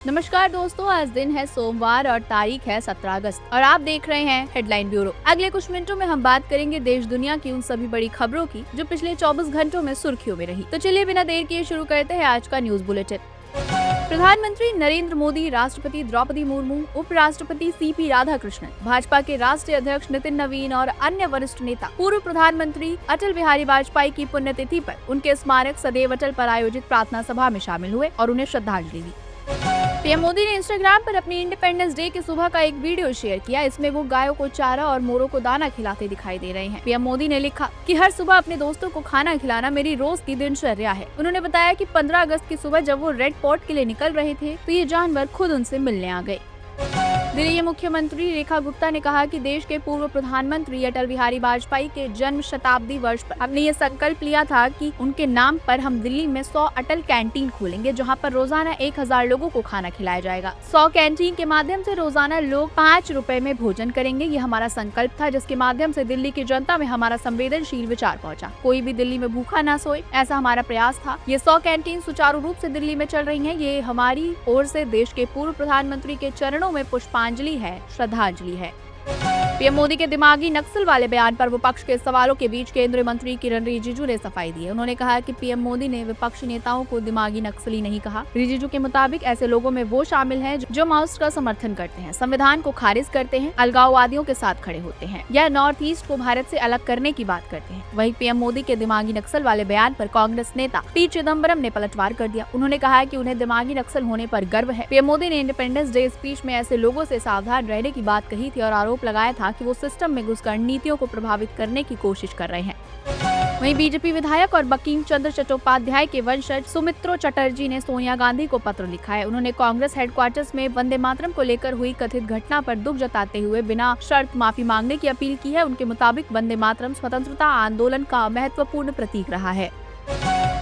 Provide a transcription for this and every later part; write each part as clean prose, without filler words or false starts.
नमस्कार दोस्तों, आज दिन है सोमवार और तारीख है 17 अगस्त और आप देख रहे हैं हेडलाइन ब्यूरो। अगले कुछ मिनटों में हम बात करेंगे देश दुनिया की उन सभी बड़ी खबरों की जो पिछले 24 घंटों में सुर्खियों में रही। तो चलिए बिना देर किए शुरू करते हैं आज का न्यूज बुलेटिन। प्रधानमंत्री नरेंद्र मोदी, राष्ट्रपति द्रौपदी मुर्मू, उपराष्ट्रपति सीपी राधाकृष्णन, भाजपा के राष्ट्रीय अध्यक्ष नितिन नवीन और अन्य वरिष्ठ नेता पूर्व प्रधानमंत्री अटल बिहारी वाजपेयी की पुण्यतिथि पर उनके स्मारक सदैव अटल पर आयोजित प्रार्थना सभा में शामिल हुए और उन्हें श्रद्धांजलि दी। पीएम मोदी ने इंस्टाग्राम पर अपनी इंडिपेंडेंस डे के सुबह का एक वीडियो शेयर किया। इसमें वो गायों को चारा और मोरों को दाना खिलाते दिखाई दे रहे हैं। पीएम मोदी ने लिखा कि हर सुबह अपने दोस्तों को खाना खिलाना मेरी रोज की दिनचर्या है। उन्होंने बताया कि 15 अगस्त की सुबह जब वो रेड फोर्ट के लिए निकल रहे थे तो ये जानवर खुद उनसे मिलने आ गए। दिल्ली के मुख्यमंत्री रेखा गुप्ता ने कहा कि देश के पूर्व प्रधानमंत्री अटल बिहारी वाजपेयी के जन्म शताब्दी वर्ष पर हमने ये संकल्प लिया था कि उनके नाम पर हम दिल्ली में 100 अटल कैंटीन खोलेंगे, जहां पर रोजाना 1000 लोगों को खाना खिलाया जाएगा। 100 कैंटीन के माध्यम से रोजाना लोग 5 रुपए में भोजन करेंगे। ये हमारा संकल्प था, जिसके माध्यम से दिल्ली की जनता में हमारा संवेदनशील विचार पहुंचा। कोई भी दिल्ली में भूखा ना सोए, ऐसा हमारा प्रयास था। ये 100 कैंटीन सुचारू रूप से दिल्ली में चल रही है। ये हमारी ओर से देश के पूर्व प्रधानमंत्री के चरणों में पुष्पांजलि है, श्रद्धांजलि है। पीएम मोदी के दिमागी नक्सल वाले बयान पर विपक्ष के सवालों के बीच केंद्रीय मंत्री किरण रिजिजू ने सफाई दी है। उन्होंने कहा कि पीएम मोदी ने विपक्षी नेताओं को दिमागी नक्सली नहीं कहा। रिजिजू के मुताबिक ऐसे लोगों में वो शामिल हैं जो माओइस्ट का समर्थन करते हैं, संविधान को खारिज करते हैं, अलगाववादियों के साथ खड़े होते हैं या नॉर्थ ईस्ट को भारत से अलग करने की बात करते हैं। वहीं पीएम मोदी के दिमागी नक्सल वाले बयान पर कांग्रेस नेता पी चिदम्बरम ने पलटवार कर दिया। उन्होंने कहा कि उन्हें दिमागी नक्सल होने पर गर्व है। पीएम मोदी ने इंडिपेंडेंस डे स्पीच में ऐसे लोगों से सावधान रहने की बात कही थी और आरोप लगाया था कि वो सिस्टम में घुसकर नीतियों को प्रभावित करने की कोशिश कर रहे हैं। वहीं बीजेपी विधायक और बंकिम चंद्र चट्टोपाध्याय के वंशज सुमित्रो चटर्जी ने सोनिया गांधी को पत्र लिखा है। उन्होंने कांग्रेस हेडक्वार्टर्स में वंदे मातरम को लेकर हुई कथित घटना पर दुख जताते हुए बिना शर्त माफी मांगने की अपील की है। उनके मुताबिक वंदे मातरम स्वतंत्रता आंदोलन का महत्वपूर्ण प्रतीक रहा है,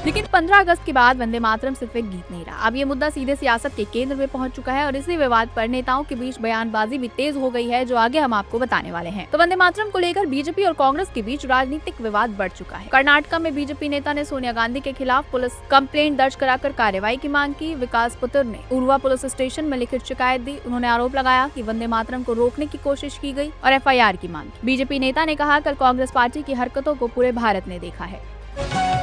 लेकिन 15 अगस्त के बाद वंदे मातरम सिर्फ एक गीत नहीं रहा। अब ये मुद्दा सीधे सियासत के केंद्र में पहुंच चुका है और इसी विवाद पर नेताओं के बीच बयानबाजी भी तेज हो गई है, जो आगे हम आपको बताने वाले हैं। तो वंदे मातरम को लेकर बीजेपी और कांग्रेस के बीच राजनीतिक विवाद बढ़ चुका है। कर्नाटका में बीजेपी नेता ने सोनिया गांधी के खिलाफ पुलिस कंप्लेंट दर्ज कराकर कार्रवाई की मांग की। विकास पुत्र ने उर्वा पुलिस स्टेशन में लिखित शिकायत दी। उन्होंने आरोप लगाया कि वंदे मातरम को रोकने की कोशिश की गई और FIR की मांग की। बीजेपी नेता ने कहा, कल कांग्रेस पार्टी की हरकतों को पूरे भारत ने देखा है।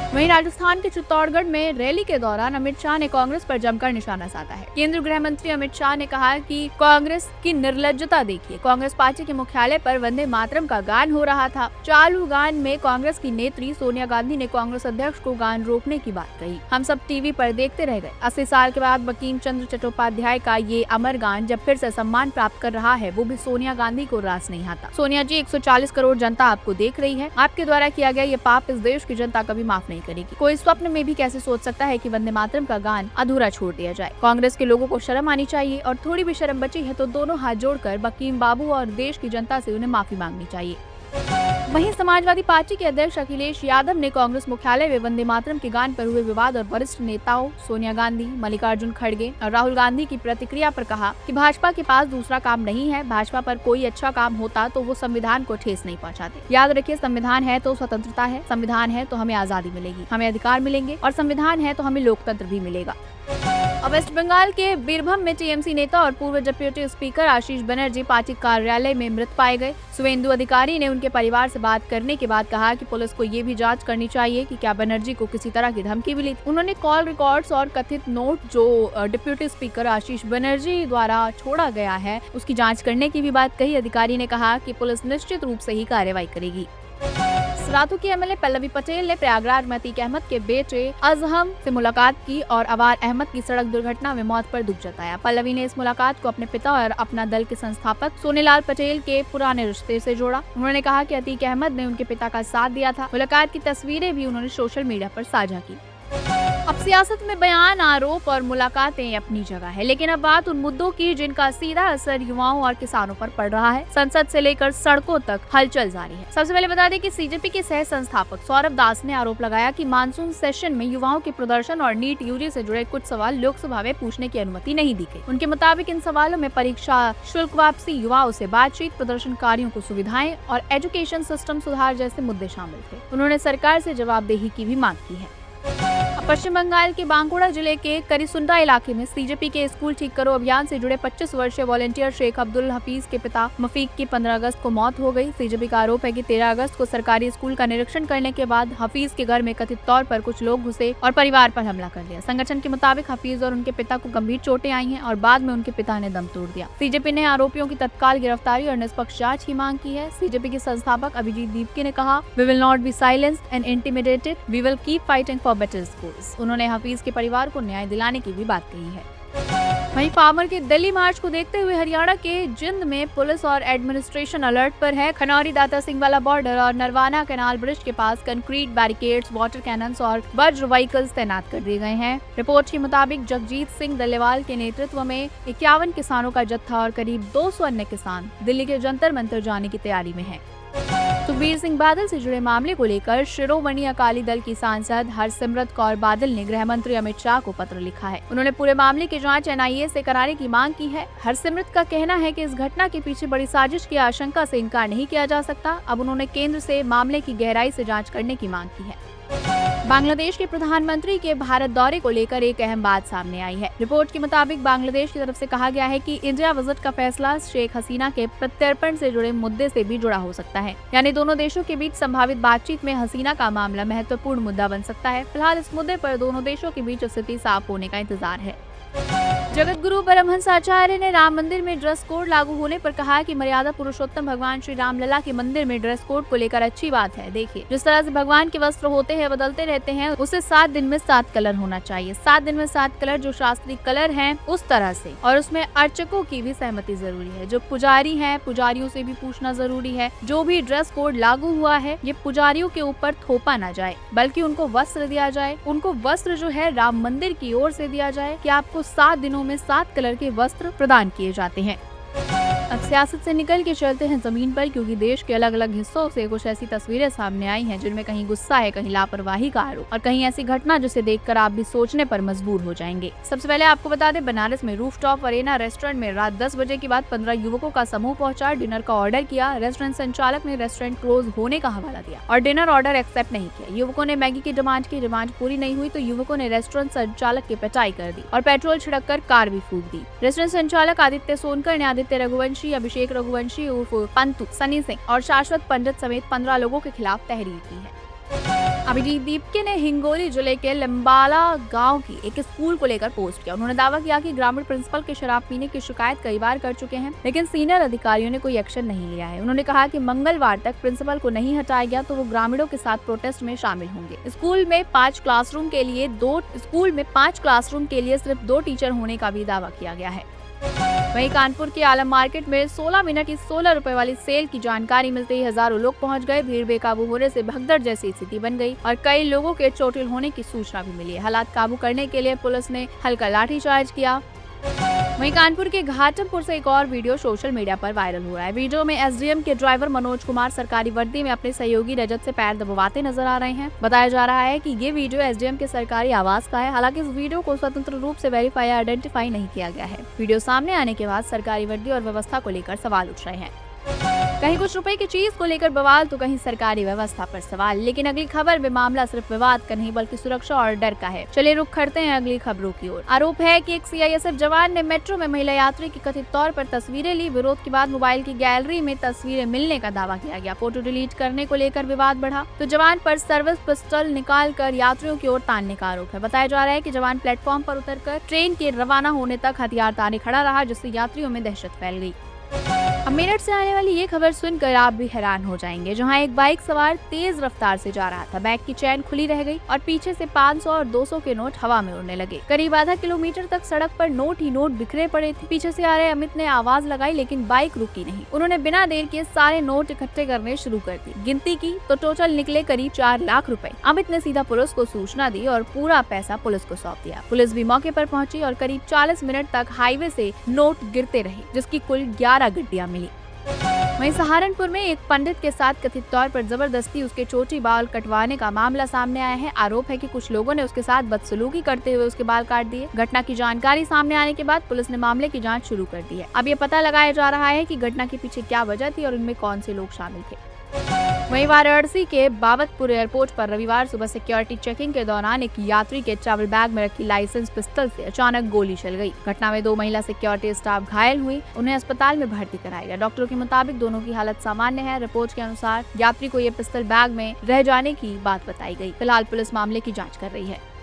वहीं राजस्थान के चित्तौड़गढ़ में रैली के दौरान अमित शाह ने कांग्रेस पर जमकर निशाना साधा है। केंद्रीय गृह मंत्री अमित शाह ने कहा कि कांग्रेस की निर्लज्जता देखिए। कांग्रेस पार्टी के मुख्यालय पर वंदे मातरम का गान हो रहा था। चालू गान में कांग्रेस की नेत्री सोनिया गांधी ने कांग्रेस अध्यक्ष को गान रोकने की बात कही। हम सब टीवी पर देखते रह गए। 80 साल के बाद बंकिम चंद्र चट्टोपाध्याय का ये अमर गान जब फिर से सम्मान प्राप्त कर रहा है, वो भी सोनिया गांधी को रास नहीं आता। सोनिया जी, 140 करोड़ जनता आपको देख रही है। आपके द्वारा किया गया ये पाप इस देश की जनता कभी माफ नहीं करेगी। कोई स्वप्न में भी कैसे सोच सकता है कि वंदे मातरम का गान अधूरा छोड़ दिया जाए। कांग्रेस के लोगों को शर्म आनी चाहिए और थोड़ी भी शर्म बची है तो दोनों हाथ जोड़कर बंकिम बाबू और देश की जनता से उन्हें माफी मांगनी चाहिए। वहीं समाजवादी पार्टी के अध्यक्ष अखिलेश यादव ने कांग्रेस मुख्यालय में वंदे मातरम के गान पर हुए विवाद और वरिष्ठ नेताओं सोनिया गांधी, मल्लिकार्जुन खड़गे और राहुल गांधी की प्रतिक्रिया पर कहा कि भाजपा के पास दूसरा काम नहीं है। भाजपा पर कोई अच्छा काम होता तो वो संविधान को ठेस नहीं पहुंचाते। याद रखिए, संविधान है तो स्वतंत्रता है, संविधान है तो हमें आजादी मिलेगी, हमें अधिकार मिलेंगे और संविधान है तो हमें लोकतंत्र भी मिलेगा। अब वेस्ट बंगाल के बीरभूम में टीएमसी नेता और पूर्व डिप्टी स्पीकर आशीष बनर्जी पार्टी कार्यालय में मृत पाए गए। शुभेंदु अधिकारी ने उनके परिवार से बात करने के बाद कहा कि पुलिस को ये भी जांच करनी चाहिए कि क्या बनर्जी को किसी तरह की धमकी मिली। उन्होंने कॉल रिकॉर्ड्स और कथित नोट जो डिप्टी स्पीकर आशीष बनर्जी द्वारा छोड़ा गया है उसकी जाँच करने की भी बात कही। अधिकारी ने कहा कि पुलिस निश्चित रूप से ही कार्रवाई करेगी। सराथू की MLA पल्लवी पटेल ने प्रयागराज में अतीक अहमद के बेटे अजहम से मुलाकात की और अवार अहमद की सड़क दुर्घटना में मौत पर दुख जताया। पल्लवी ने इस मुलाकात को अपने पिता और अपना दल के संस्थापक सोनेलाल पटेल के पुराने रिश्ते से जोड़ा। उन्होंने कहा कि अतीक अहमद ने उनके पिता का साथ दिया था। मुलाकात की तस्वीरें भी उन्होंने सोशल मीडिया पर साझा की। अब सियासत में बयान, आरोप और मुलाकातें अपनी जगह है, लेकिन अब बात उन मुद्दों की जिनका सीधा असर युवाओं और किसानों पर पड़ रहा है। संसद से लेकर सड़कों तक हलचल जारी है। सबसे पहले बता दें कि CJP के सह संस्थापक सौरभ दास ने आरोप लगाया कि मानसून सेशन में युवाओं के प्रदर्शन और नीट यूजी से जुड़े कुछ सवाल लोकसभा में पूछने की अनुमति नहीं दी गई। उनके मुताबिक इन सवालों में परीक्षा शुल्क वापसी, युवाओं से बातचीत, प्रदर्शनकारियों को सुविधाएं और एजुकेशन सिस्टम सुधार जैसे मुद्दे शामिल थे। उन्होंने सरकार से जवाबदेही की भी मांग की है। पश्चिम बंगाल के बांकुड़ा जिले के करिसुंडा इलाके में सीजेपी के स्कूल ठीक करो अभियान से जुड़े 25 वर्षीय वॉलंटियर शेख अब्दुल हफीज के पिता मफीक की 15 अगस्त को मौत हो गई। सीजेपी का आरोप है कि 13 अगस्त को सरकारी स्कूल का निरीक्षण करने के बाद हफीज के घर में कथित तौर पर कुछ लोग घुसे और परिवार पर हमला कर दिया। संगठन के मुताबिक हफीज और उनके पिता को गंभीर चोटें आई हैं और बाद में उनके पिता ने दम तोड़ दिया। सीजेपी ने आरोपियों की तत्काल गिरफ्तारी और निष्पक्ष जाँच की मांग की है। सीजेपी के संस्थापक अभिजीत दीपके ने कहा, we will not be silenced and intimidated, we will keep fighting for better schools. उन्होंने हफीज के परिवार को न्याय दिलाने की भी बात कही है। वहीं फार्मर के दिल्ली मार्च को देखते हुए हरियाणा के जिंद में पुलिस और एडमिनिस्ट्रेशन अलर्ट पर है। खनौरी दाता सिंह वाला बॉर्डर और नरवाना कैनाल ब्रिज के पास कंक्रीट बैरिकेड्स, वाटर कैनन्स और वज्र व्हीकल्स तैनात कर दिए गए हैं। रिपोर्ट के मुताबिक जगजीत सिंह दल्लेवाल के नेतृत्व में 51 किसानों का जत्था और करीब 200 अन्य किसान दिल्ली के जंतर मंतर जाने की तैयारी में है। सुखबीर सिंह बादल से जुड़े मामले को लेकर शिरोमणि अकाली दल की सांसद हरसिमरत कौर बादल ने गृह मंत्री अमित शाह को पत्र लिखा है। उन्होंने पूरे मामले की जांच एनआईए से कराने की मांग की है। हरसिमरत का कहना है कि इस घटना के पीछे बड़ी साजिश की आशंका से इनकार नहीं किया जा सकता। अब उन्होंने केंद्र से मामले की गहराई से जाँच करने की मांग की है। बांग्लादेश के प्रधानमंत्री के भारत दौरे को लेकर एक अहम बात सामने आई है। रिपोर्ट के मुताबिक बांग्लादेश की तरफ से कहा गया है कि इंडिया विजिट का फैसला शेख हसीना के प्रत्यर्पण से जुड़े मुद्दे से भी जुड़ा हो सकता है, यानी दोनों देशों के बीच संभावित बातचीत में हसीना का मामला महत्वपूर्ण मुद्दा बन सकता है। फिलहाल इस मुद्दे पर दोनों देशों के बीच स्थिति साफ होने का इंतजार है। जगत गुरु परमहंस आचार्य ने राम मंदिर में ड्रेस कोड लागू होने पर कहा कि मर्यादा पुरुषोत्तम भगवान श्री रामलला के मंदिर में ड्रेस कोड को लेकर अच्छी बात है। देखिए, जिस तरह से भगवान के वस्त्र होते हैं, बदलते रहते हैं, उसे 7 दिन में 7 कलर होना चाहिए। 7 दिन में 7 कलर जो शास्त्रीय कलर हैं, उस तरह से। और उसमें अर्चकों की भी सहमति जरूरी है। जो पुजारी हैं, पुजारियों से भी पूछना जरूरी है। जो भी ड्रेस कोड लागू हुआ है, ये पुजारियों के ऊपर थोपा ना जाए, बल्कि उनको वस्त्र दिया जाए। उनको वस्त्र जो है राम मंदिर की ओर से दिया जाए कि आपको 7 दिनों में 7 कलर के वस्त्र प्रदान किए जाते हैं। अब सियासत से निकल के चलते हैं जमीन पर, क्योंकि देश के अलग अलग हिस्सों से कुछ ऐसी तस्वीरें सामने आई हैं जिनमें कहीं गुस्सा है, कहीं लापरवाही का आरोप और कहीं ऐसी घटना जिसे देखकर आप भी सोचने पर मजबूर हो जाएंगे। सबसे पहले आपको बता दें, बनारस में रूफटॉप अरेना रेस्टोरेंट में रात 10 बजे के बाद 15 युवकों का समूह पहुंचा, डिनर का ऑर्डर किया। रेस्टोरेंट संचालक ने रेस्टोरेंट क्लोज होने का हवाला दिया और डिनर ऑर्डर एक्सेप्ट नहीं किया। युवकों ने मैगी की डिमांड की, डिमांड पूरी नहीं हुई तो युवकों ने रेस्टोरेंट संचालक की पिटाई कर दी और पेट्रोल छिड़क कर कार भी फूंक दी। रेस्टोरेंट संचालक आदित्य सोनकर ने आदित्य रघुवंशी, अभिषेक रघुवंशी उर्फ पंतु, सनी सिंह और शाश्वत पंडित समेत 15 लोगों के खिलाफ तहरीर की है। अभिजीत दीपके ने हिंगोली जिले के लंबाला गांव की एक स्कूल को लेकर पोस्ट किया। उन्होंने दावा किया कि ग्रामीण प्रिंसिपल के शराब पीने की शिकायत कई बार कर चुके हैं, लेकिन सीनियर अधिकारियों ने कोई एक्शन नहीं लिया है। उन्होंने कहा कि मंगलवार तक प्रिंसिपल को नहीं हटाया गया तो वो ग्रामीणों के साथ प्रोटेस्ट में शामिल होंगे। स्कूल में 5 क्लासरूम के लिए सिर्फ 2 टीचर होने का भी दावा किया गया है। वहीं कानपुर के आलम मार्केट में 16 मिनट की 16 रुपए वाली सेल की जानकारी मिलते ही हजारों लोग पहुंच गए। भीड़ बेकाबू होने से भगदड़ जैसी स्थिति बन गई और कई लोगों के चोटिल होने की सूचना भी मिली है। हालात काबू करने के लिए पुलिस ने हल्का लाठीचार्ज किया। वहीं कानपुर के घाटमपुर से एक और वीडियो सोशल मीडिया पर वायरल हो रहा है। वीडियो में एसडीएम के ड्राइवर मनोज कुमार सरकारी वर्दी में अपने सहयोगी रजत से पैर दबाते नजर आ रहे हैं। बताया जा रहा है कि ये वीडियो एसडीएम के सरकारी आवास का है। हालांकि इस वीडियो को स्वतंत्र रूप से वेरीफाई या आइडेंटिफाई नहीं किया गया है। वीडियो सामने आने के बाद सरकारी वर्दी और व्यवस्था को लेकर सवाल उठ रहे हैं। कहीं कुछ रुपए की चीज को लेकर बवाल तो कहीं सरकारी व्यवस्था पर सवाल। लेकिन अगली खबर में मामला सिर्फ विवाद का नहीं बल्कि सुरक्षा और डर का है। चलिए रुख करते हैं अगली खबरों की ओर। आरोप है कि एक सीआईएसएफ जवान ने मेट्रो में महिला यात्री की कथित तौर पर तस्वीरें ली। विरोध के बाद मोबाइल की गैलरी में तस्वीरें मिलने का दावा किया गया। फोटो डिलीट करने को लेकर विवाद बढ़ा तो जवान पर सर्विस पिस्टल निकाल कर यात्रियों की ओर तानने का आरोप है। बताया जा रहा है कि जवान प्लेटफॉर्म पर उतरकर ट्रेन के रवाना होने तक हथियार ताने खड़ा रहा, जिससे यात्रियों में दहशत फैल गई। अब मेरठ से आने वाली ये खबर सुनकर आप भी हैरान हो जाएंगे, जहां एक बाइक सवार तेज रफ्तार से जा रहा था। बैग की चैन खुली रह गई और पीछे से 500 और 200 के नोट हवा में उड़ने लगे। करीब आधा किलोमीटर तक सड़क पर नोट ही नोट बिखरे पड़े थे। पीछे से आ रहे अमित ने आवाज लगाई, लेकिन बाइक रुकी नहीं। उन्होंने बिना देर किए सारे नोट इकट्ठे करने शुरू कर दी। गिनती की तो टोटल निकले करीब 4 लाख रुपए। अमित ने सीधा पुलिस को सूचना दी और पूरा पैसा पुलिस को सौंप दिया। पुलिस भी मौके पर पहुंची और करीब 40 मिनट तक हाईवे से नोट गिरते रहे, जिसकी कुल 11 गड्डियां मिली। वहीं सहारनपुर में एक पंडित के साथ कथित तौर पर जबरदस्ती उसके चोटी बाल कटवाने का मामला सामने आया है। आरोप है कि कुछ लोगों ने उसके साथ बदसलूकी करते हुए उसके बाल काट दिए। घटना की जानकारी सामने आने के बाद पुलिस ने मामले की जांच शुरू कर दी है। अब ये पता लगाया जा रहा है कि घटना के पीछे क्या वजह थी और इनमें कौन से लोग शामिल थे। वहीं वाराणसी के बाबतपुर एयरपोर्ट पर रविवार सुबह सिक्योरिटी चेकिंग के दौरान एक यात्री के ट्रैवल बैग में रखी लाइसेंस पिस्तौल से अचानक गोली चल गई। घटना में 2 महिला सिक्योरिटी स्टाफ घायल हुई, उन्हें अस्पताल में भर्ती कराया गया। डॉक्टरों के मुताबिक दोनों की हालत सामान्य है। रिपोर्ट के अनुसार यात्री को ये पिस्तौल बैग में रह जाने की बात बताई गई। फिलहाल पुलिस मामले की जाँच कर रही है।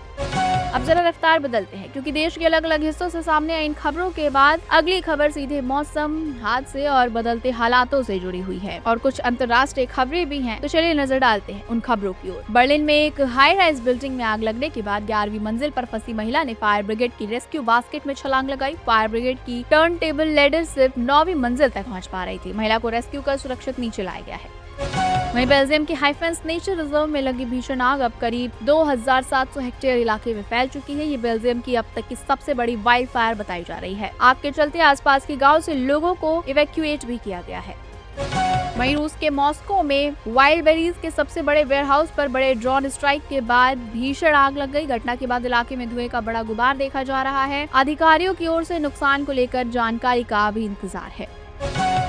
अब जरा रफ्तार बदलते हैं, क्योंकि देश के अलग अलग हिस्सों से सामने आई इन खबरों के बाद अगली खबर सीधे मौसम, हादसे और बदलते हालातों से जुड़ी हुई है और कुछ अंतर्राष्ट्रीय खबरें भी हैं। तो चलिए नजर डालते हैं उन खबरों की ओर। बर्लिन में एक हाई राइज बिल्डिंग में आग लगने के बाद 11वीं मंजिल पर फंसी महिला ने फायर ब्रिगेड की रेस्क्यू बास्केट में छलांग लगाई। फायर ब्रिगेड की टर्न टेबल लेडर सिर्फ 9वीं मंजिल तक पहुँच पा रही थी। महिला को रेस्क्यू कर सुरक्षित नीचे लाया गया है। वहीं बेल्जियम के हाइफेंस नेचर रिजर्व में लगी भीषण आग अब करीब 2700 हेक्टेयर इलाके में फैल चुकी है। ये बेल्जियम की अब तक की सबसे बड़ी वाइल्ड फायर बताई जा रही है। आग के चलते आसपास के गांव से लोगों को इवैक्यूएट भी किया गया है। वहीं रूस के मॉस्को में वाइल्ड बेरीज के सबसे बड़े वेयरहाउस पर बड़े ड्रोन स्ट्राइक के बाद भीषण आग लग गई। घटना के बाद इलाके में धुएं का बड़ा गुबार देखा जा रहा है। अधिकारियों की ओर से नुकसान को लेकर जानकारी का अभी इंतजार है।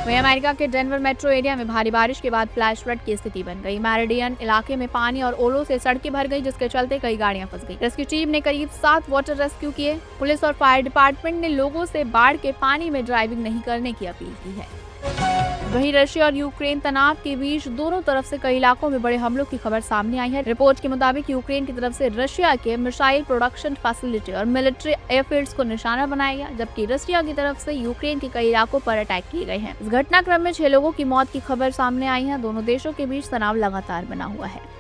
वहीं अमेरिका के डेनवर मेट्रो एरिया में भारी बारिश के बाद फ्लैश फ्लड की स्थिति बन गई। मैरिडियन इलाके में पानी और ओलों से सड़कें भर गई, जिसके चलते कई गाड़ियां फंस गई। रेस्क्यू टीम ने करीब 7 वाटर रेस्क्यू किए। पुलिस और फायर डिपार्टमेंट ने लोगों से बाढ़ के पानी में ड्राइविंग नहीं करने की अपील की है। वहीं रशिया और यूक्रेन तनाव के बीच दोनों तरफ से कई इलाकों में बड़े हमलों की खबर सामने आई है। रिपोर्ट के मुताबिक यूक्रेन की तरफ से रशिया के मिसाइल प्रोडक्शन फैसिलिटी और मिलिट्री एयरफील्ड्स को निशाना बनाया गया, जबकि रशिया की तरफ से यूक्रेन के कई इलाकों पर अटैक किए गए हैं। इस घटनाक्रम में 6 लोगों की मौत की खबर सामने आई है। दोनों देशों के बीच तनाव लगातार बना हुआ है।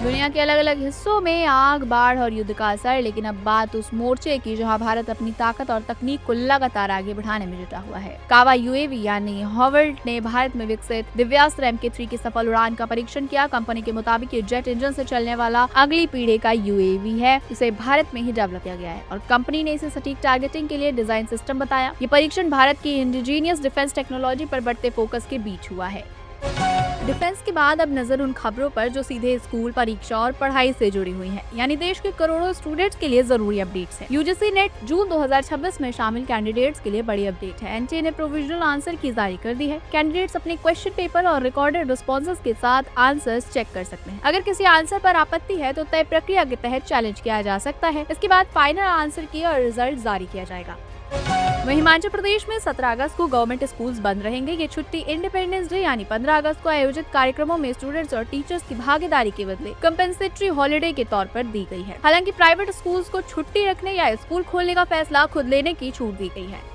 दुनिया के अलग अलग हिस्सों में आग, बाढ़ और युद्ध का असर, लेकिन अब बात उस मोर्चे की जहां भारत अपनी ताकत और तकनीक को लगातार आगे बढ़ाने में जुटा हुआ है। कावा यूएवी यानी हॉवर्ल्ड ने भारत में विकसित दिव्यास्त्र MK3 की सफल उड़ान का परीक्षण किया। कंपनी के मुताबिक ये जेट इंजन से चलने वाला अगली पीढ़ी का UAV है। इसे भारत में ही डेवलप किया गया है और कंपनी ने इसे सटीक टारगेटिंग के लिए डिजाइन सिस्टम बताया। ये परीक्षण भारत की इंडिजीनियस डिफेंस टेक्नोलॉजी पर बढ़ते फोकस के बीच हुआ है। डिफेंस के बाद अब नजर उन खबरों पर जो सीधे स्कूल, परीक्षा और पढ़ाई से जुड़ी हुई हैं, यानी देश के करोड़ों स्टूडेंट्स के लिए जरूरी अपडेट्स हैं। UGC नेट जून 2026 में शामिल कैंडिडेट्स के लिए बड़ी अपडेट है। NTA ने प्रोविजनल आंसर की जारी कर दी है। कैंडिडेट्स अपने क्वेश्चन पेपर और रिकॉर्डेड रिस्पॉन्सेज के साथ आंसर्स चेक कर सकते हैं। अगर किसी आंसर पर आपत्ति है तो तय प्रक्रिया के तहत चैलेंज किया जा सकता है। इसके बाद फाइनल आंसर की और रिजल्ट जारी किया जाएगा। वहीं हिमाचल प्रदेश में 17 अगस्त को गवर्नमेंट स्कूल्स बंद रहेंगे। ये छुट्टी इंडिपेंडेंस डे यानी 15 अगस्त को आयोजित कार्यक्रमों में स्टूडेंट्स और टीचर्स की भागीदारी के बदले कंपेंसेटरी हॉलिडे के तौर पर दी गई है। हालांकि प्राइवेट स्कूल्स को छुट्टी रखने या स्कूल खोलने का फैसला खुद लेने की छूट दी गई है।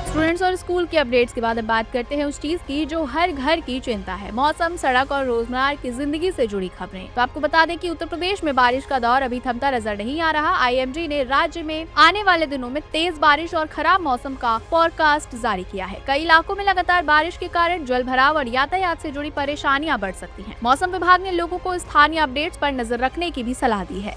स्टूडेंट्स और स्कूल के अपडेट्स के बाद अब बात करते हैं उस चीज की जो हर घर की चिंता है, मौसम, सड़क और रोजमर्रा की जिंदगी से जुड़ी खबरें। तो आपको बता दें कि उत्तर प्रदेश में बारिश का दौर अभी थमता नजर नहीं आ रहा। IMD ने राज्य में आने वाले दिनों में तेज बारिश और खराब मौसम का फोरकास्ट जारी किया है। कई इलाकों में लगातार बारिश के कारण जल भराव और यातायात से जुड़ी परेशानियां बढ़ सकती हैं। मौसम विभाग ने लोगों को स्थानीय अपडेट्स पर नजर रखने की भी सलाह दी है।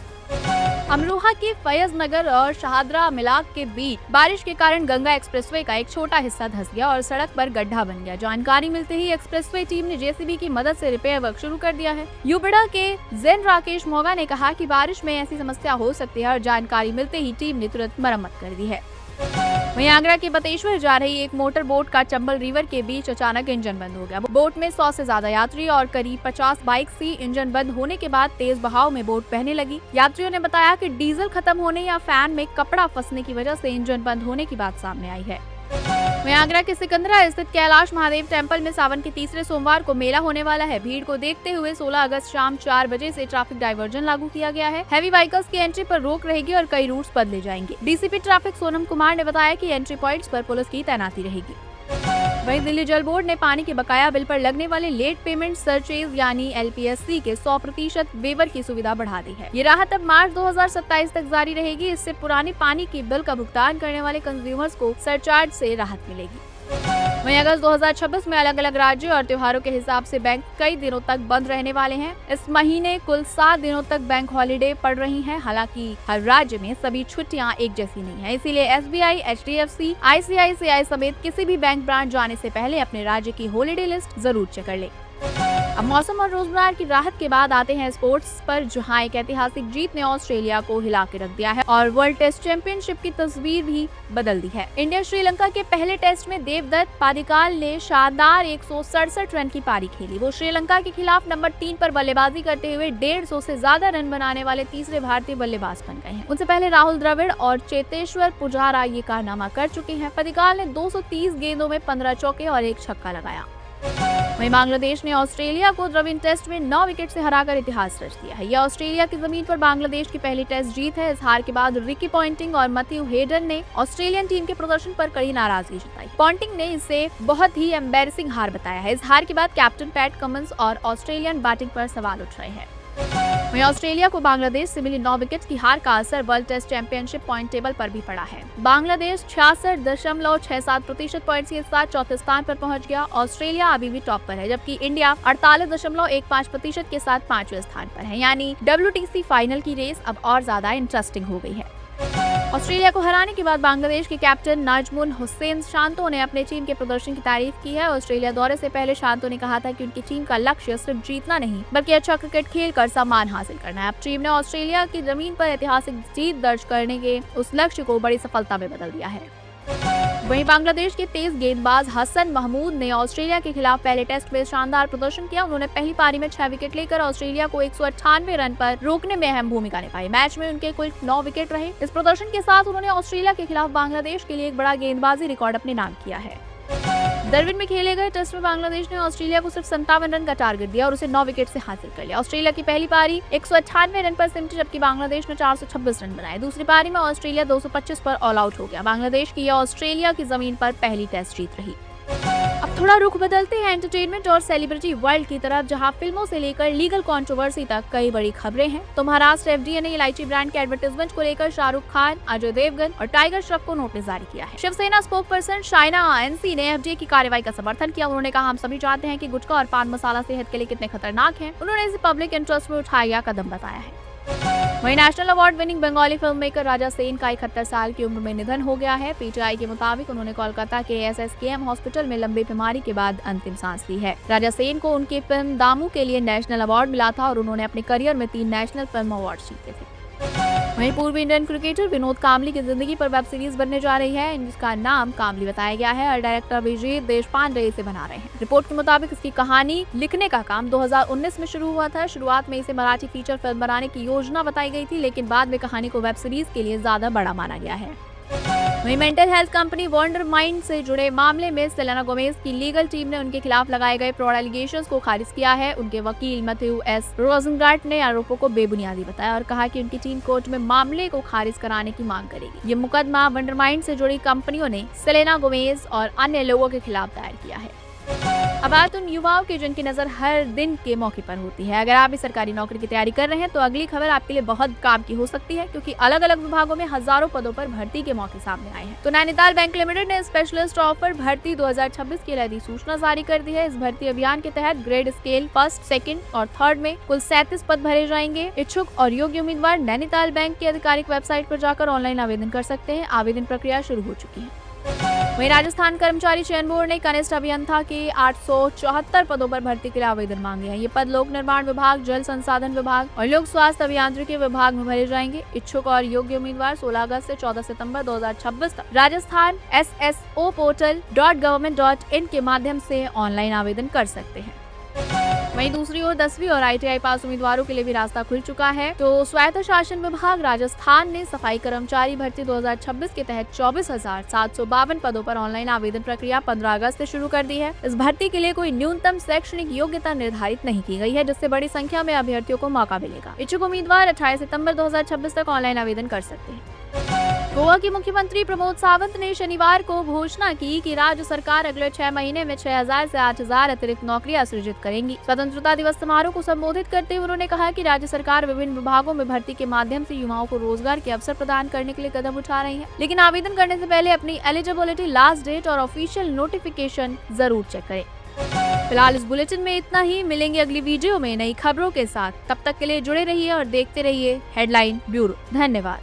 अमरोहा के फैज नगर और शाहदरा मिलाक के बीच बारिश के कारण गंगा एक्सप्रेसवे का एक छोटा हिस्सा धंस गया और सड़क पर गड्ढा बन गया। जानकारी मिलते ही एक्सप्रेसवे टीम ने JCB की मदद से रिपेयर वर्क शुरू कर दिया है। यूबड़ा के जैन राकेश मोगा ने कहा कि बारिश में ऐसी समस्या हो सकती है और जानकारी मिलते ही टीम ने तुरंत मरम्मत कर दी है। वहीं आगरा के बतेश्वर जा रही एक मोटर बोट का चंबल रिवर के बीच अचानक इंजन बंद हो गया। बोट में 100 से ज्यादा यात्री और करीब 50 बाइक थी। इंजन बंद होने के बाद तेज बहाव में बोट बहने लगी। यात्रियों ने बताया कि डीजल खत्म होने या फैन में कपड़ा फंसने की वजह से इंजन बंद होने की बात सामने आई है। वहीं आगरा के सिकंदरा स्थित कैलाश महादेव टेम्पल में सावन के तीसरे सोमवार को मेला होने वाला है। भीड़ को देखते हुए 16 अगस्त शाम 4 बजे से ट्रैफिक डायवर्जन लागू किया गया है। हैवी व्हीकल्स की एंट्री पर रोक रहेगी और कई रूट्स बदले जाएंगे। DCP ट्रैफिक सोनम कुमार ने बताया कि एंट्री पॉइंट्स पर पुलिस की तैनाती रहेगी। वहीं दिल्ली जल बोर्ड ने पानी के बकाया बिल पर लगने वाले लेट पेमेंट सरचेज यानी LPSC के 100% वेवर की सुविधा बढ़ा दी है। ये राहत अब मार्च 2027 तक जारी रहेगी। इससे पुराने पानी के बिल का भुगतान करने वाले कंज्यूमर्स को सरचार्ज से राहत मिलेगी। वहीं अगस्त 2026 में अलग अलग राज्यों और त्योहारों के हिसाब से बैंक कई दिनों तक बंद रहने वाले हैं। इस महीने कुल 7 दिनों तक बैंक हॉलिडे पड़ रही हैं। हालांकि हर राज्य में सभी छुट्टियां एक जैसी नहीं है, इसीलिए SBI, HDFC, ICICI समेत किसी भी बैंक ब्रांच जाने से पहले अपने राज्य की हॉलिडे लिस्ट जरूर चेक कर ले। अब मौसम और रोजमर्रा की राहत के बाद आते हैं स्पोर्ट्स पर, जहां एक ऐतिहासिक जीत ने ऑस्ट्रेलिया को हिला के रख दिया है और वर्ल्ड टेस्ट चैंपियनशिप की तस्वीर भी बदल दी है। इंडिया श्रीलंका के पहले टेस्ट में देवदत्त पादिक्काल ने शानदार 167 रन की पारी खेली। वो श्रीलंका के खिलाफ नंबर 3 पर बल्लेबाजी करते हुए 150 से ज्यादा रन बनाने वाले तीसरे भारतीय बल्लेबाज बन गए हैं। उनसे पहले राहुल द्रविड़ और चेतेश्वर पुजारा ये कारनामा कर चुके हैं। पादिक्काल ने 230 गेंदों में 15 चौके और 1 छक्का लगाया। वहीं बांग्लादेश ने ऑस्ट्रेलिया को द्रविड़ टेस्ट में 9 विकेट से हराकर इतिहास रच दिया है। यह ऑस्ट्रेलिया की जमीन पर बांग्लादेश की पहली टेस्ट जीत है। इस हार के बाद रिकी पॉन्टिंग और मैथ्यू हेडन ने ऑस्ट्रेलियन टीम के प्रदर्शन पर कड़ी नाराजगी जताई। पॉन्टिंग ने इसे बहुत ही एम्बैरेसिंग हार बताया है। इस हार के बाद कैप्टन पैट कमिंस और ऑस्ट्रेलियन बैटिंग पर सवाल उठ रहे हैं। वहीं ऑस्ट्रेलिया को बांग्लादेश से मिली 9 विकेट की हार का असर world test championship point table पर भी पड़ा है। बांग्लादेश 66.67% पॉइंट्स के साथ चौथे स्थान पर पहुंच गया। ऑस्ट्रेलिया अभी भी टॉप पर है, जबकि इंडिया 48.15% के साथ 5वें स्थान पर है। यानी WTC फाइनल की रेस अब और ज्यादा इंटरेस्टिंग हो गई है। ऑस्ट्रेलिया को हराने के बाद बांग्लादेश के कैप्टन नाजमुन हुसैन शांतो ने अपने टीम के प्रदर्शन की तारीफ की है। ऑस्ट्रेलिया दौरे से पहले शांतो ने कहा था कि उनकी टीम का लक्ष्य सिर्फ जीतना नहीं बल्कि अच्छा क्रिकेट खेलकर सम्मान हासिल करना है। अब टीम ने ऑस्ट्रेलिया की जमीन पर ऐतिहासिक जीत दर्ज करने के उस लक्ष्य को बड़ी सफलता में बदल दिया है। वहीं बांग्लादेश के तेज गेंदबाज हसन महमूद ने ऑस्ट्रेलिया के खिलाफ पहले टेस्ट में शानदार प्रदर्शन किया। उन्होंने पहली पारी में 6 विकेट लेकर ऑस्ट्रेलिया को 198 रन पर रोकने में अहम भूमिका निभाई। मैच में उनके कुल 9 विकेट रहे। इस प्रदर्शन के साथ उन्होंने ऑस्ट्रेलिया के खिलाफ बांग्लादेश के लिए एक बड़ा गेंदबाजी रिकॉर्ड अपने नाम किया है। डरविन में खेले गए टेस्ट में बांग्लादेश ने ऑस्ट्रेलिया को सिर्फ 57 रन का टारगेट दिया और उसे 9 विकेट से हासिल कर लिया। ऑस्ट्रेलिया की पहली पारी 198 रन पर सिमटी, जबकि बांग्लादेश ने 426 रन बनाए। दूसरी पारी में ऑस्ट्रेलिया 225 पर ऑल आउट हो गया। बांग्लादेश की यह ऑस्ट्रेलिया की जमीन पर पहली टेस्ट जीत रही। अब थोड़ा रुख बदलते हैं एंटरटेनमेंट और सेलिब्रिटी वर्ल्ड की तरफ, जहां फिल्मों से लेकर लीगल कंट्रोवर्सी तक कई बड़ी खबरें हैं। तो महाराष्ट्र FDA ने इलायची ब्रांड के एडवर्टाइजमेंट को लेकर शाहरुख खान, अजय देवगन और टाइगर श्रॉफ को नोटिस जारी किया है। शिवसेना स्पोक्सपर्सन शाइना NC ने FDA की कार्रवाई का समर्थन किया। उन्होंने कहा, हम सभी जानते हैं कि गुटखा और पान मसाला सेहत के लिए कितने खतरनाक है। उन्होंने इसे पब्लिक इंटरेस्ट में उठाया गया कदम बताया है। वहीं national award winning Bengali film maker Raja Sen का 71 साल की उम्र में निधन हो गया है। PTI के मुताबिक उन्होंने कोलकाता के SSKM हॉस्पिटल में लंबी बीमारी के बाद अंतिम सांस ली है। राजा सेन को उनकी फिल्म दामू के लिए नेशनल अवार्ड मिला था और उन्होंने अपने करियर में 3 नेशनल फिल्म अवार्ड जीते थे। वहीं पूर्व इंडियन क्रिकेटर विनोद कांबली की जिंदगी पर वेब सीरीज बनने जा रही है, जिसका नाम कांबली बताया गया है और डायरेक्टर अभिजीत देशपांडे इसे बना रहे हैं। रिपोर्ट के मुताबिक इसकी कहानी लिखने का काम 2019 में शुरू हुआ था। शुरुआत में इसे मराठी फीचर फिल्म बनाने की योजना बताई गई थी, लेकिन बाद में कहानी को वेब सीरीज के लिए ज्यादा बड़ा माना गया है। वहीं mental health company wonder mind से जुड़े मामले में सेलेना गोमेज की लीगल टीम ने उनके खिलाफ लगाए गए फ्रॉड एलिगेशंस को खारिज किया है। उनके वकील मैथ्यू S. रोजनगार्ट ने आरोपों को बेबुनियादी बताया और कहा कि उनकी टीम कोर्ट में मामले को खारिज कराने की मांग करेगी। ये मुकदमा वंडर माइंड से जुड़ी कंपनियों ने सेलेना गोमेज और अन्य लोगों के खिलाफ दायर किया है। अब बात उन युवाओं की जिनकी नजर हर दिन के मौके पर होती है। अगर आप भी सरकारी नौकरी की तैयारी कर रहे हैं तो अगली खबर आपके लिए बहुत काम की हो सकती है, क्योंकि अलग अलग विभागों में हजारों पदों पर भर्ती के मौके सामने आए हैं। तो नैनीताल बैंक लिमिटेड ने स्पेशलिस्ट ऑफर भर्ती 2026 की अधिसूचना जारी कर दी है। इस भर्ती अभियान के तहत ग्रेड स्केल 1st, 2nd और 3rd में कुल 37 पद भरे जाएंगे। इच्छुक और योग्य उम्मीदवार नैनीताल बैंक की आधिकारिक वेबसाइट पर जाकर ऑनलाइन आवेदन कर सकते हैं। आवेदन प्रक्रिया शुरू हो चुकी है। वहीं राजस्थान कर्मचारी चयन बोर्ड ने कनिष्ठ अभियंता के 874 पदों पर भर्ती के लिए आवेदन मांगे हैं। ये पद लोक निर्माण विभाग, जल संसाधन विभाग और लोक स्वास्थ्य अभियांत्रिकी विभाग में भरे जाएंगे। इच्छुक और योग्य उम्मीदवार 16 अगस्त से 14 सितंबर 2026 तक राजस्थान SSOportal.government.in के माध्यम से ऑनलाइन आवेदन कर सकते हैं। वहीं दूसरी ओर 10वीं और ITI पास उम्मीदवारों के लिए भी रास्ता खुल चुका है। तो स्वायत्त शासन विभाग राजस्थान ने सफाई कर्मचारी भर्ती 2026 के तहत 24,752 पदों पर ऑनलाइन आवेदन प्रक्रिया 15 अगस्त से शुरू कर दी है। इस भर्ती के लिए कोई न्यूनतम शैक्षणिक योग्यता निर्धारित नहीं की गई है, जिससे बड़ी संख्या में अभ्यर्थियों को मौका मिलेगा। इच्छुक उम्मीदवार 28 सितंबर 2026 तक ऑनलाइन आवेदन कर सकते हैं। गोवा के मुख्यमंत्री प्रमोद सावंत ने शनिवार को घोषणा की कि राज्य सरकार अगले 6 महीने में 6,000 से 8,000 अतिरिक्त नौकरियां सृजित करेंगी। स्वतंत्रता दिवस समारोह को संबोधित करते हुए उन्होंने कहा कि राज्य सरकार विभिन्न विभागों में भर्ती के माध्यम से युवाओं को रोजगार के अवसर प्रदान करने के लिए कदम उठा रही है, लेकिन आवेदन करने से पहले अपनी एलिजिबिलिटी लास्ट डेट और ऑफिशियल नोटिफिकेशन जरूर चेक करें। फिलहाल इस बुलेटिन में इतना ही। मिलेंगे अगली वीडियो में नई खबरों के साथ। तब तक के लिए जुड़े रहिए और देखते रहिए हेडलाइन ब्यूरो। धन्यवाद।